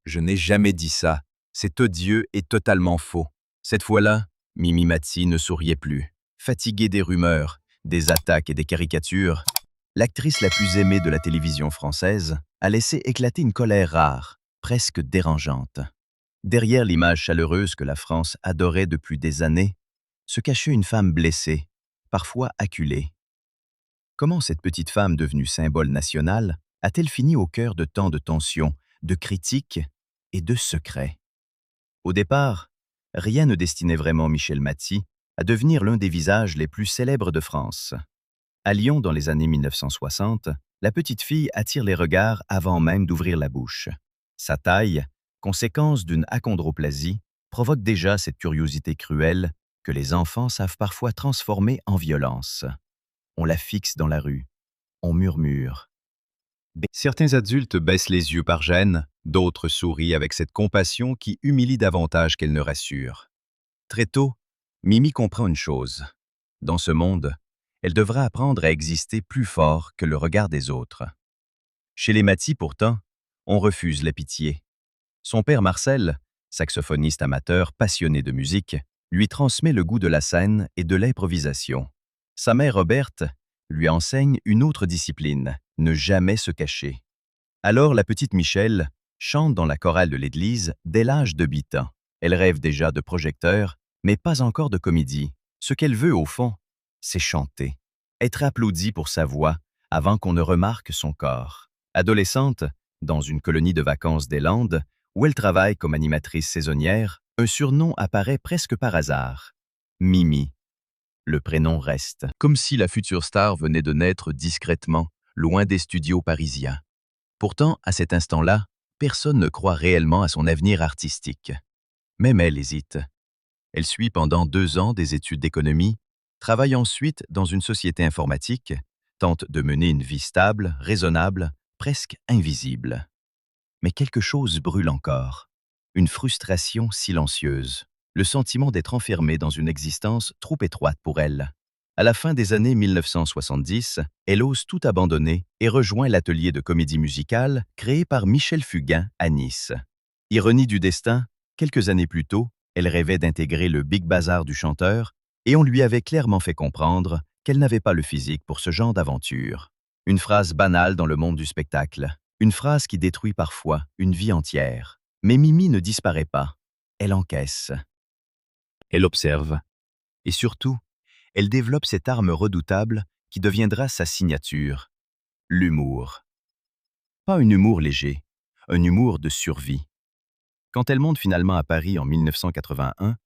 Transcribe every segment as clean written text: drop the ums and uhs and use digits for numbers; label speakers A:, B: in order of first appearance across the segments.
A: Je n'ai jamais dit ça. C'est odieux et totalement faux. Cette fois-là, Mimi Mati ne souriait plus. Fatiguée des rumeurs, des attaques et des caricatures, l'actrice la plus aimée de la télévision française a laissé éclater une colère rare, presque dérangeante. Derrière l'image chaleureuse que la France adorait depuis des années, se cachait une femme blessée, parfois acculée. Comment cette petite femme devenue symbole national a-t-elle fini au cœur de tant de tensions, de critiques et de secrets? Au départ, rien ne destinait vraiment Michel Maty à devenir l'un des visages les plus célèbres de France. À Lyon, dans les années 1960, la petite fille attire les regards avant même d'ouvrir la bouche. Sa taille, conséquence d'une achondroplasie, provoque déjà cette curiosité cruelle que les enfants savent parfois transformer en violence. On la fixe dans la rue, on murmure. Certains adultes baissent les yeux par gêne, d'autres sourient avec cette compassion qui humilie davantage qu'elle ne rassure. Très tôt, Mimi comprend une chose. Dans ce monde, elle devra apprendre à exister plus fort que le regard des autres. Chez les Maty, pourtant, on refuse la pitié. Son père Marcel, saxophoniste amateur passionné de musique, lui transmet le goût de la scène et de l'improvisation. Sa mère Roberte lui enseigne une autre discipline, ne jamais se cacher. Alors la petite Michelle chante dans la chorale de l'église dès l'âge de 8 ans. Elle rêve déjà de projecteurs, mais pas encore de comédie. Ce qu'elle veut au fond, c'est chanter, être applaudie pour sa voix avant qu'on ne remarque son corps. Adolescente, dans une colonie de vacances des Landes, où elle travaille comme animatrice saisonnière, un surnom apparaît presque par hasard. Mimi. Le prénom reste. Comme si la future star venait de naître discrètement, loin des studios parisiens. Pourtant, à cet instant-là, personne ne croit réellement à son avenir artistique. Même elle hésite. Elle suit pendant 2 ans des études d'économie, travaille ensuite dans une société informatique, tente de mener une vie stable, raisonnable, presque invisible. Mais quelque chose brûle encore. Une frustration silencieuse. Le sentiment d'être enfermée dans une existence trop étroite pour elle. À la fin des années 1970, elle ose tout abandonner et rejoint l'atelier de comédie musicale créé par Michel Fugain à Nice. Ironie du destin, quelques années plus tôt, elle rêvait d'intégrer le Big Bazar du chanteur et on lui avait clairement fait comprendre qu'elle n'avait pas le physique pour ce genre d'aventure. Une phrase banale dans le monde du spectacle. Une phrase qui détruit parfois une vie entière. Mais Mimi ne disparaît pas. Elle encaisse. Elle observe. Et surtout, elle développe cette arme redoutable qui deviendra sa signature. L'humour. Pas un humour léger, un humour de survie. Quand elle monte finalement à Paris en 1981,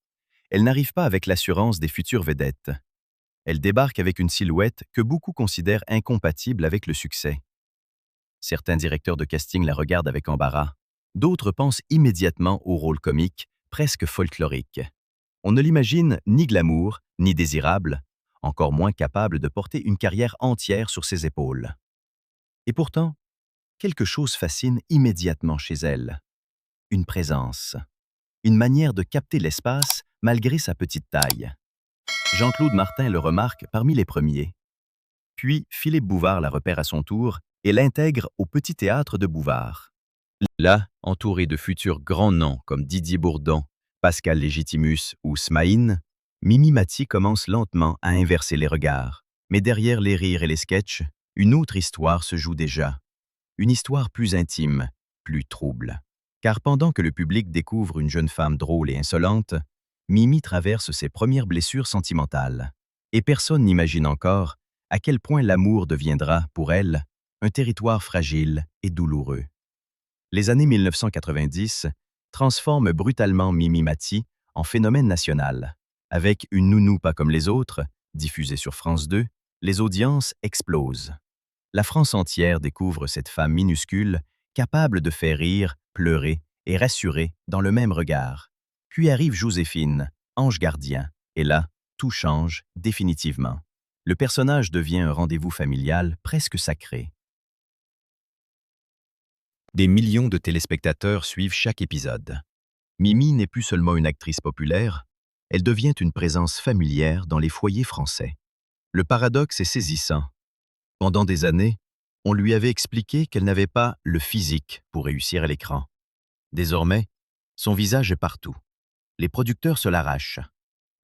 A: elle n'arrive pas avec l'assurance des futures vedettes. Elle débarque avec une silhouette que beaucoup considèrent incompatible avec le succès. Certains directeurs de casting la regardent avec embarras. D'autres pensent immédiatement au rôle comique, presque folklorique. On ne l'imagine ni glamour, ni désirable, encore moins capable de porter une carrière entière sur ses épaules. Et pourtant, quelque chose fascine immédiatement chez elle. Une présence. Une manière de capter l'espace malgré sa petite taille. Jean-Claude Martin le remarque parmi les premiers. Puis Philippe Bouvard la repère à son tour et l'intègre au Petit Théâtre de Bouvard. Là, entouré de futurs grands noms comme Didier Bourdon, Pascal Légitimus ou Smaïn, Mimi Mati commence lentement à inverser les regards. Mais derrière les rires et les sketchs, une autre histoire se joue déjà. Une histoire plus intime, plus trouble. Car pendant que le public découvre une jeune femme drôle et insolente, Mimi traverse ses premières blessures sentimentales. Et personne n'imagine encore à quel point l'amour deviendra, pour elle, un territoire fragile et douloureux. Les années 1990 transforment brutalement Mimi Mati en phénomène national. Avec Une nounou pas comme les autres, diffusée sur France 2, les audiences explosent. La France entière découvre cette femme minuscule, capable de faire rire, pleurer et rassurer dans le même regard. Puis arrive Joséphine, ange gardien, et là, tout change définitivement. Le personnage devient un rendez-vous familial presque sacré. Des millions de téléspectateurs suivent chaque épisode. Mimi n'est plus seulement une actrice populaire, elle devient une présence familière dans les foyers français. Le paradoxe est saisissant. Pendant des années, on lui avait expliqué qu'elle n'avait pas le physique pour réussir à l'écran. Désormais, son visage est partout. Les producteurs se l'arrachent.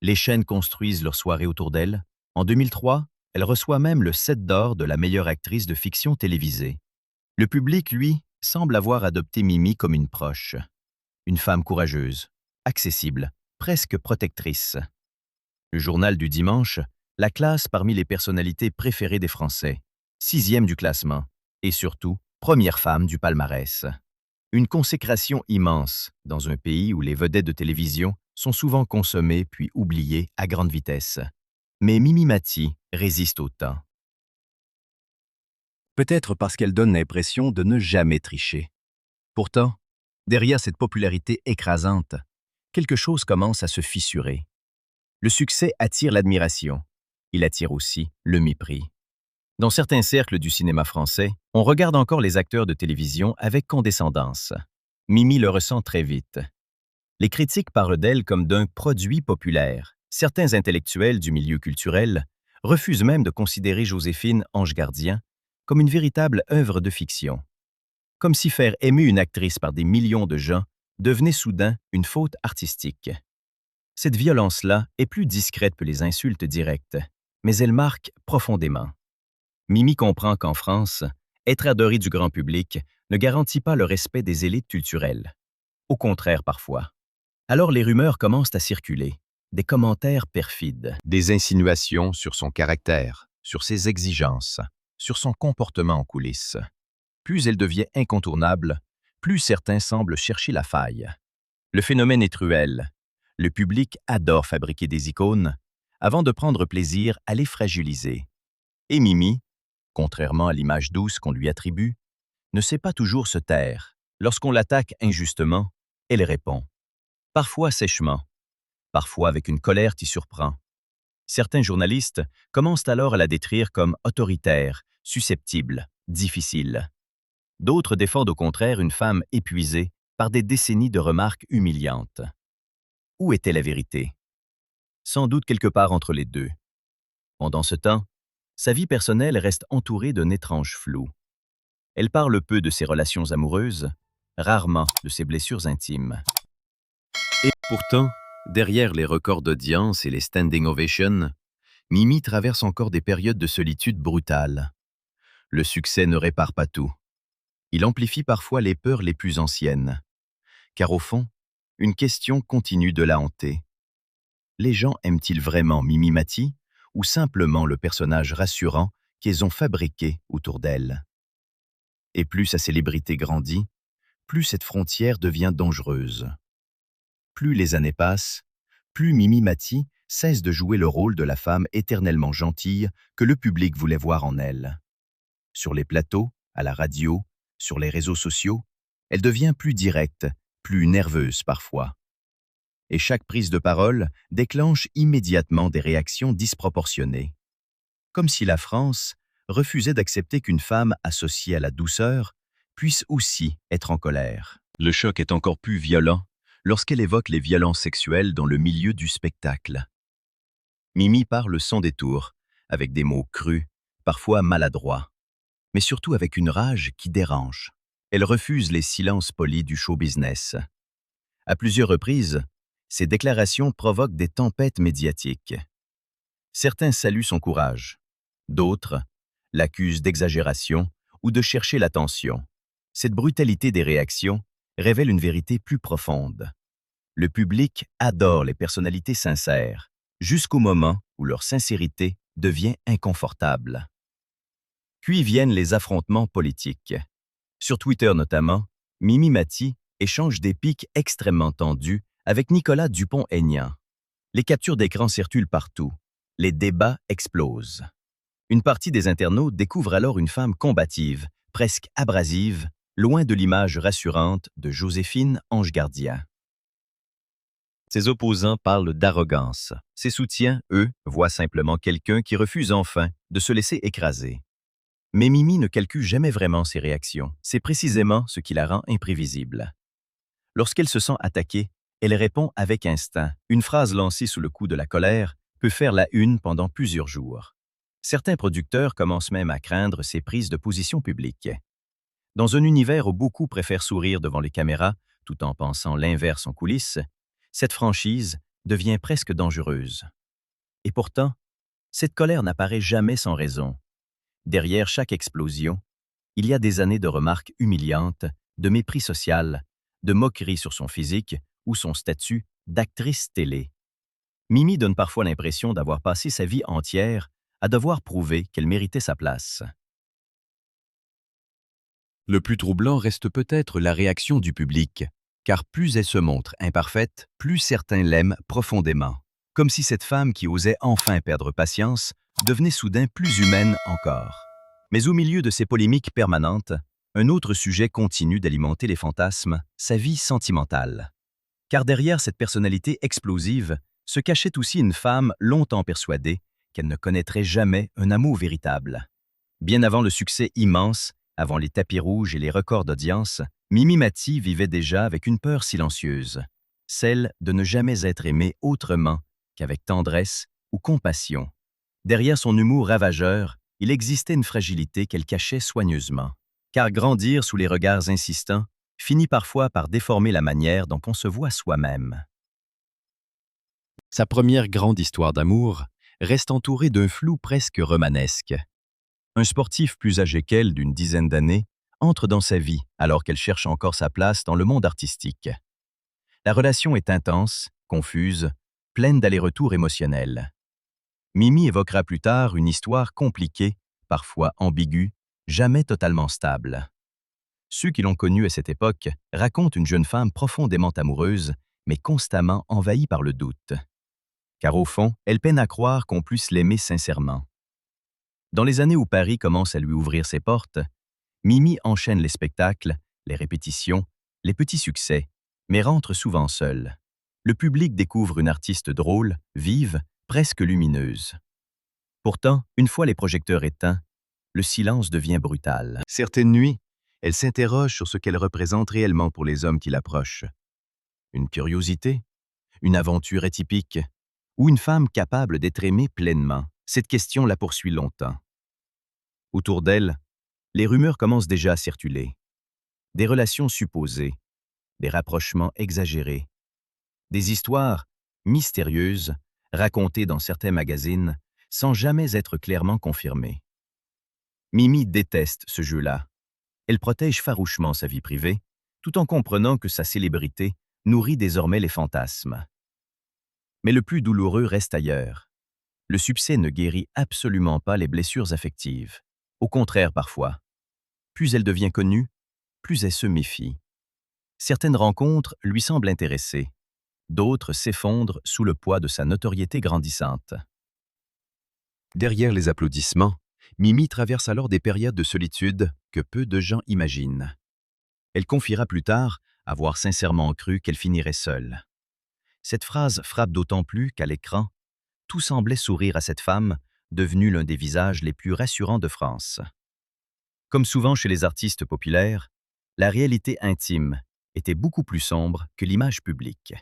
A: Les chaînes construisent leurs soirées autour d'elle. En 2003, elle reçoit même le 7 d'or de la meilleure actrice de fiction télévisée. Le public, lui, semble avoir adopté Mimi comme une proche. Une femme courageuse, accessible, presque protectrice. Le journal du dimanche la classe parmi les personnalités préférées des Français, 6e du classement, et surtout, première femme du palmarès. Une consécration immense dans un pays où les vedettes de télévision sont souvent consommées puis oubliées à grande vitesse. Mais Mimi Mati résiste au temps. Peut-être parce qu'elle donne l'impression de ne jamais tricher. Pourtant, derrière cette popularité écrasante, quelque chose commence à se fissurer. Le succès attire l'admiration. Il attire aussi le mépris. Dans certains cercles du cinéma français, on regarde encore les acteurs de télévision avec condescendance. Mimi le ressent très vite. Les critiques parlent d'elle comme d'un produit populaire. Certains intellectuels du milieu culturel refusent même de considérer Joséphine Ange Gardien comme une véritable œuvre de fiction. Comme si faire aimer une actrice par des millions de gens devenait soudain une faute artistique. Cette violence-là est plus discrète que les insultes directes, mais elle marque profondément. Mimi comprend qu'en France, être adoré du grand public ne garantit pas le respect des élites culturelles. Au contraire parfois. Alors les rumeurs commencent à circuler, des commentaires perfides. Des insinuations sur son caractère, sur ses exigences, sur son comportement en coulisses. Plus elle devient incontournable, plus certains semblent chercher la faille. Le phénomène est cruel. Le public adore fabriquer des icônes avant de prendre plaisir à les fragiliser. Et Mimi, contrairement à l'image douce qu'on lui attribue, ne sait pas toujours se taire. Lorsqu'on l'attaque injustement, elle répond. Parfois sèchement, parfois avec une colère qui surprend. Certains journalistes commencent alors à la décrire comme autoritaire, susceptible, difficile. D'autres défendent au contraire une femme épuisée par des décennies de remarques humiliantes. Où était la vérité? Sans doute quelque part entre les deux. Pendant ce temps, sa vie personnelle reste entourée d'un étrange flou. Elle parle peu de ses relations amoureuses, rarement de ses blessures intimes. Et pourtant, derrière les records d'audience et les standing ovations, Mimi traverse encore des périodes de solitude brutale. Le succès ne répare pas tout. Il amplifie parfois les peurs les plus anciennes. Car au fond, une question continue de la hanter. Les gens aiment-ils vraiment Mimi Mati ou simplement le personnage rassurant qu'ils ont fabriqué autour d'elle? Et plus sa célébrité grandit, plus cette frontière devient dangereuse. Plus les années passent, plus Mimi Mati cesse de jouer le rôle de la femme éternellement gentille que le public voulait voir en elle. Sur les plateaux, à la radio, sur les réseaux sociaux, elle devient plus directe, plus nerveuse parfois. Et chaque prise de parole déclenche immédiatement des réactions disproportionnées. Comme si la France refusait d'accepter qu'une femme associée à la douceur puisse aussi être en colère. Le choc est encore plus violent lorsqu'elle évoque les violences sexuelles dans le milieu du spectacle. Mimi parle sans détour, avec des mots crus, parfois maladroits, mais surtout avec une rage qui dérange. Elle refuse les silences polis du show business. À plusieurs reprises, ses déclarations provoquent des tempêtes médiatiques. Certains saluent son courage, d'autres l'accusent d'exagération ou de chercher l'attention. Cette brutalité des réactions révèle une vérité plus profonde. Le public adore les personnalités sincères, jusqu'au moment où leur sincérité devient inconfortable. Puis viennent les affrontements politiques. Sur Twitter notamment, Mimi Mati échange des pics extrêmement tendus avec Nicolas Dupont-Aignan. Les captures d'écran circulent partout. Les débats explosent. Une partie des internautes découvre alors une femme combative, presque abrasive, loin de l'image rassurante de Joséphine Ange Gardien. Ses opposants parlent d'arrogance. Ses soutiens, eux, voient simplement quelqu'un qui refuse enfin de se laisser écraser. Mais Mimi ne calcule jamais vraiment ses réactions. C'est précisément ce qui la rend imprévisible. Lorsqu'elle se sent attaquée, elle répond avec instinct. Une phrase lancée sous le coup de la colère peut faire la une pendant plusieurs jours. Certains producteurs commencent même à craindre ses prises de position publiques. Dans un univers où beaucoup préfèrent sourire devant les caméras, tout en pensant l'inverse en coulisses, cette franchise devient presque dangereuse. Et pourtant, cette colère n'apparaît jamais sans raison. Derrière chaque explosion, il y a des années de remarques humiliantes, de mépris social, de moqueries sur son physique ou son statut d'actrice télé. Mimi donne parfois l'impression d'avoir passé sa vie entière à devoir prouver qu'elle méritait sa place. Le plus troublant reste peut-être la réaction du public, car plus elle se montre imparfaite, plus certains l'aiment profondément. Comme si cette femme qui osait enfin perdre patience devenait soudain plus humaine encore. Mais au milieu de ces polémiques permanentes, un autre sujet continue d'alimenter les fantasmes, sa vie sentimentale. Car derrière cette personnalité explosive se cachait aussi une femme longtemps persuadée qu'elle ne connaîtrait jamais un amour véritable. Bien avant le succès immense, avant les tapis rouges et les records d'audience, Mimi Mati vivait déjà avec une peur silencieuse, celle de ne jamais être aimée autrement qu'avec tendresse ou compassion. Derrière son humour ravageur, il existait une fragilité qu'elle cachait soigneusement. Car grandir sous les regards insistants finit parfois par déformer la manière dont on se voit soi-même. Sa première grande histoire d'amour reste entourée d'un flou presque romanesque. Un sportif plus âgé qu'elle d'une dizaine d'années entre dans sa vie alors qu'elle cherche encore sa place dans le monde artistique. La relation est intense, confuse, pleine d'allers-retours émotionnels. Mimi évoquera plus tard une histoire compliquée, parfois ambiguë, jamais totalement stable. Ceux qui l'ont connue à cette époque racontent une jeune femme profondément amoureuse, mais constamment envahie par le doute. Car au fond, elle peine à croire qu'on puisse l'aimer sincèrement. Dans les années où Paris commence à lui ouvrir ses portes, Mimi enchaîne les spectacles, les répétitions, les petits succès, mais rentre souvent seule. Le public découvre une artiste drôle, vive, presque lumineuse. Pourtant, une fois les projecteurs éteints, le silence devient brutal. Certaines nuits, elle s'interroge sur ce qu'elle représente réellement pour les hommes qui l'approchent. Une curiosité, une aventure atypique, ou une femme capable d'être aimée pleinement. Cette question la poursuit longtemps. Autour d'elle, les rumeurs commencent déjà à circuler. Des relations supposées, des rapprochements exagérés, des histoires mystérieuses racontées dans certains magazines sans jamais être clairement confirmées. Mimi déteste ce jeu-là. Elle protège farouchement sa vie privée, tout en comprenant que sa célébrité nourrit désormais les fantasmes. Mais le plus douloureux reste ailleurs. Le succès ne guérit absolument pas les blessures affectives. Au contraire parfois. Plus elle devient connue, plus elle se méfie. Certaines rencontres lui semblent intéresser, d'autres s'effondrent sous le poids de sa notoriété grandissante. Derrière les applaudissements, Mimi traverse alors des périodes de solitude que peu de gens imaginent. Elle confiera plus tard avoir sincèrement cru qu'elle finirait seule. Cette phrase frappe d'autant plus qu'à l'écran, tout semblait sourire à cette femme, devenue l'un des visages les plus rassurants de France. Comme souvent chez les artistes populaires, la réalité intime était beaucoup plus sombre que l'image publique.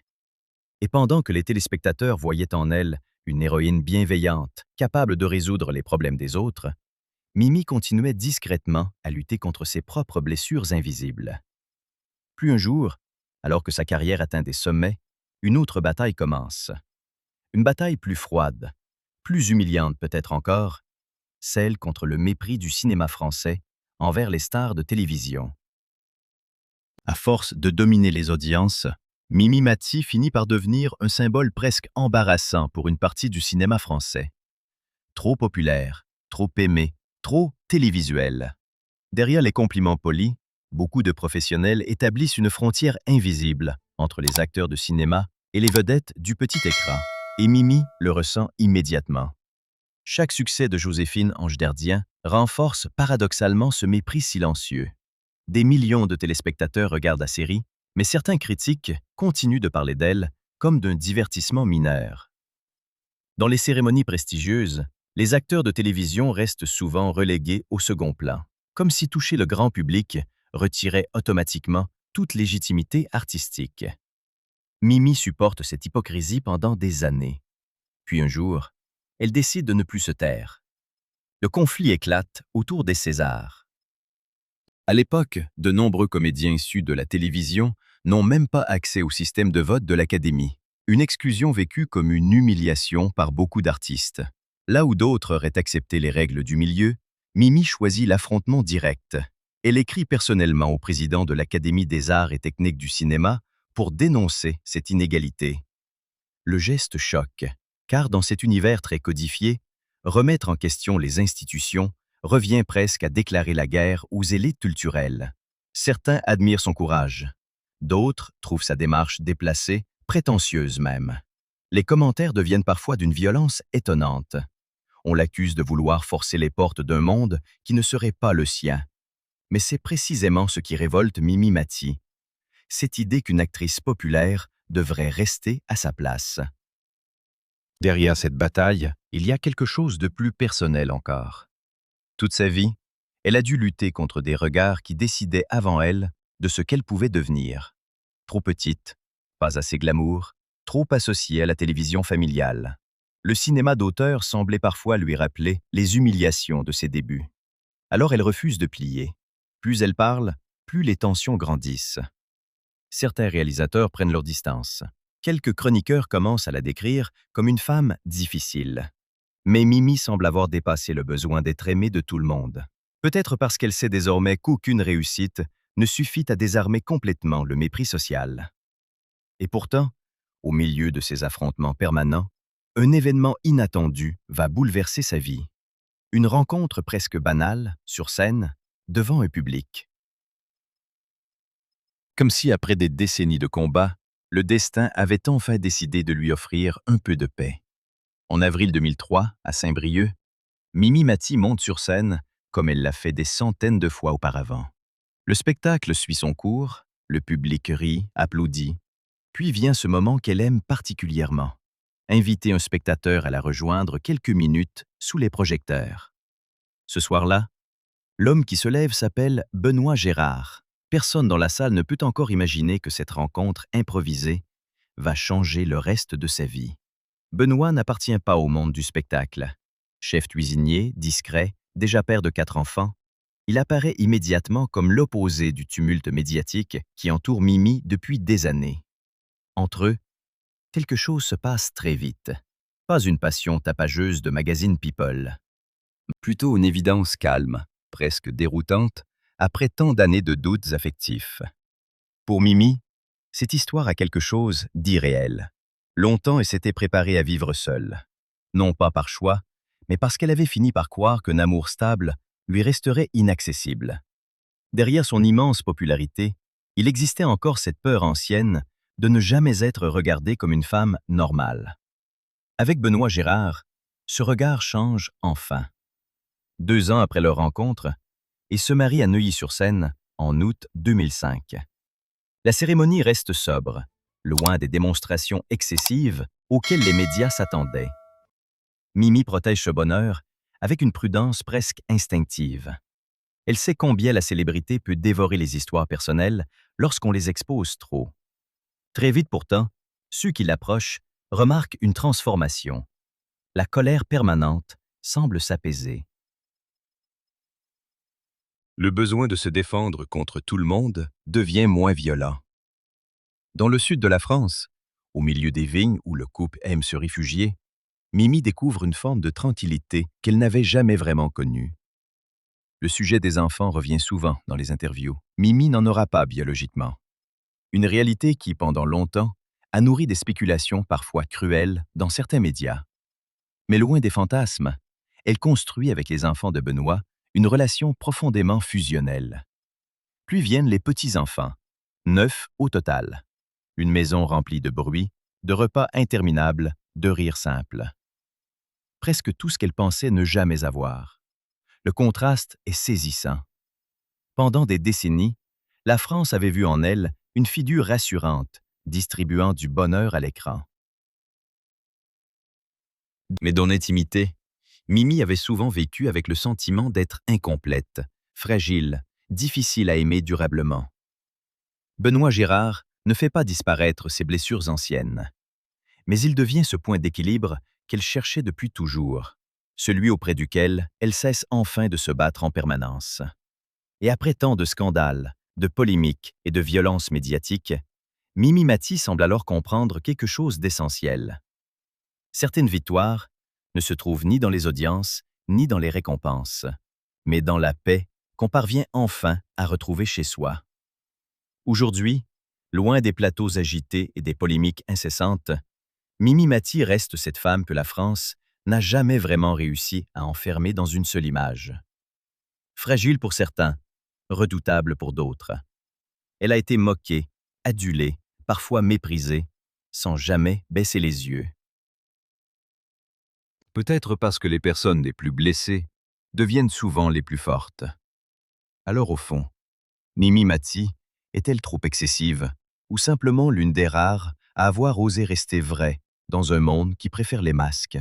A: Et pendant que les téléspectateurs voyaient en elle une héroïne bienveillante, capable de résoudre les problèmes des autres, Mimi continuait discrètement à lutter contre ses propres blessures invisibles. Puis un jour, alors que sa carrière atteint des sommets, une autre bataille commence. Une bataille plus froide, plus humiliante peut-être encore, celle contre le mépris du cinéma français envers les stars de télévision. À force de dominer les audiences, Mimi Mati finit par devenir un symbole presque embarrassant pour une partie du cinéma français. Trop populaire, trop aimé, trop télévisuel. Derrière les compliments polis, beaucoup de professionnels établissent une frontière invisible entre les acteurs de cinéma et les vedettes du petit écran. Et Mimi le ressent immédiatement. Chaque succès de Joséphine Ange-Derdien renforce paradoxalement ce mépris silencieux. Des millions de téléspectateurs regardent la série, mais certains critiques continuent de parler d'elle comme d'un divertissement mineur. Dans les cérémonies prestigieuses, les acteurs de télévision restent souvent relégués au second plan, comme si toucher le grand public retirait automatiquement toute légitimité artistique. Mimi supporte cette hypocrisie pendant des années. Puis un jour, elle décide de ne plus se taire. Le conflit éclate autour des Césars. À l'époque, de nombreux comédiens issus de la télévision n'ont même pas accès au système de vote de l'Académie. Une exclusion vécue comme une humiliation par beaucoup d'artistes. Là où d'autres auraient accepté les règles du milieu, Mimi choisit l'affrontement direct. Elle écrit personnellement au président de l'Académie des arts et techniques du cinéma pour dénoncer cette inégalité. Le geste choque, car dans cet univers très codifié, remettre en question les institutions revient presque à déclarer la guerre aux élites culturelles. Certains admirent son courage. D'autres trouvent sa démarche déplacée, prétentieuse même. Les commentaires deviennent parfois d'une violence étonnante. On l'accuse de vouloir forcer les portes d'un monde qui ne serait pas le sien. Mais c'est précisément ce qui révolte Mimi Mati. Cette idée qu'une actrice populaire devrait rester à sa place. Derrière cette bataille, il y a quelque chose de plus personnel encore. Toute sa vie, elle a dû lutter contre des regards qui décidaient avant elle de ce qu'elle pouvait devenir. Trop petite, pas assez glamour, trop associée à la télévision familiale. Le cinéma d'auteur semblait parfois lui rappeler les humiliations de ses débuts. Alors elle refuse de plier. Plus elle parle, plus les tensions grandissent. Certains réalisateurs prennent leur distance. Quelques chroniqueurs commencent à la décrire comme une femme difficile. Mais Mimi semble avoir dépassé le besoin d'être aimée de tout le monde. Peut-être parce qu'elle sait désormais qu'aucune réussite ne suffit à désarmer complètement le mépris social. Et pourtant, au milieu de ces affrontements permanents, un événement inattendu va bouleverser sa vie. Une rencontre presque banale, sur scène, devant un public. Comme si après des décennies de combats, le destin avait enfin décidé de lui offrir un peu de paix. En avril 2003, à Saint-Brieuc, Mimi Mati monte sur scène comme elle l'a fait des centaines de fois auparavant. Le spectacle suit son cours, le public rit, applaudit, puis vient ce moment qu'elle aime particulièrement, inviter un spectateur à la rejoindre quelques minutes sous les projecteurs. Ce soir-là, l'homme qui se lève s'appelle Benoît Gérard. Personne dans la salle ne peut encore imaginer que cette rencontre improvisée va changer le reste de sa vie. Benoît n'appartient pas au monde du spectacle. Chef cuisinier, discret, déjà père de 4 enfants, il apparaît immédiatement comme l'opposé du tumulte médiatique qui entoure Mimi depuis des années. Entre eux, quelque chose se passe très vite. Pas une passion tapageuse de magazine People. Plutôt une évidence calme, presque déroutante, après tant d'années de doutes affectifs. Pour Mimi, cette histoire a quelque chose d'irréel. Longtemps, elle s'était préparée à vivre seule. Non pas par choix, mais parce qu'elle avait fini par croire qu'un amour stable lui resterait inaccessible. Derrière son immense popularité, il existait encore cette peur ancienne de ne jamais être regardée comme une femme normale. Avec Benoît Gérard, ce regard change enfin. 2 ans après leur rencontre, ils se marient à Neuilly-sur-Seine en août 2005. La cérémonie reste sobre, loin des démonstrations excessives auxquelles les médias s'attendaient. Mimi protège ce bonheur avec une prudence presque instinctive. Elle sait combien la célébrité peut dévorer les histoires personnelles lorsqu'on les expose trop. Très vite pourtant, ceux qui l'approchent remarquent une transformation. La colère permanente semble s'apaiser. Le besoin de se défendre contre tout le monde devient moins violent. Dans le sud de la France, au milieu des vignes où le couple aime se réfugier, Mimi découvre une forme de tranquillité qu'elle n'avait jamais vraiment connue. Le sujet des enfants revient souvent dans les interviews. Mimi n'en aura pas biologiquement. Une réalité qui, pendant longtemps, a nourri des spéculations parfois cruelles dans certains médias. Mais loin des fantasmes, elle construit avec les enfants de Benoît une relation profondément fusionnelle. Puis viennent les petits-enfants, 9 au total. Une maison remplie de bruit, de repas interminables, de rires simples. Presque tout ce qu'elle pensait ne jamais avoir. Le contraste est saisissant. Pendant des décennies, la France avait vu en elle une figure rassurante, distribuant du bonheur à l'écran. Mais dans l'intimité, Mimi avait souvent vécu avec le sentiment d'être incomplète, fragile, difficile à aimer durablement. Benoît Gérard ne fait pas disparaître ses blessures anciennes. Mais il devient ce point d'équilibre qu'elle cherchait depuis toujours, celui auprès duquel elle cesse enfin de se battre en permanence. Et après tant de scandales, de polémiques et de violences médiatiques, Mimi Mati semble alors comprendre quelque chose d'essentiel. Certaines victoires ne se trouvent ni dans les audiences, ni dans les récompenses, mais dans la paix qu'on parvient enfin à retrouver chez soi. Aujourd'hui, loin des plateaux agités et des polémiques incessantes, Mimi Mati reste cette femme que la France n'a jamais vraiment réussi à enfermer dans une seule image. Fragile pour certains, redoutable pour d'autres. Elle a été moquée, adulée, parfois méprisée, sans jamais baisser les yeux.
B: Peut-être parce que les personnes les plus blessées deviennent souvent les plus fortes.
A: Alors au fond, Mimi Mati est-elle trop excessive ou simplement l'une des rares à avoir osé rester vraie dans un monde qui préfère les masques?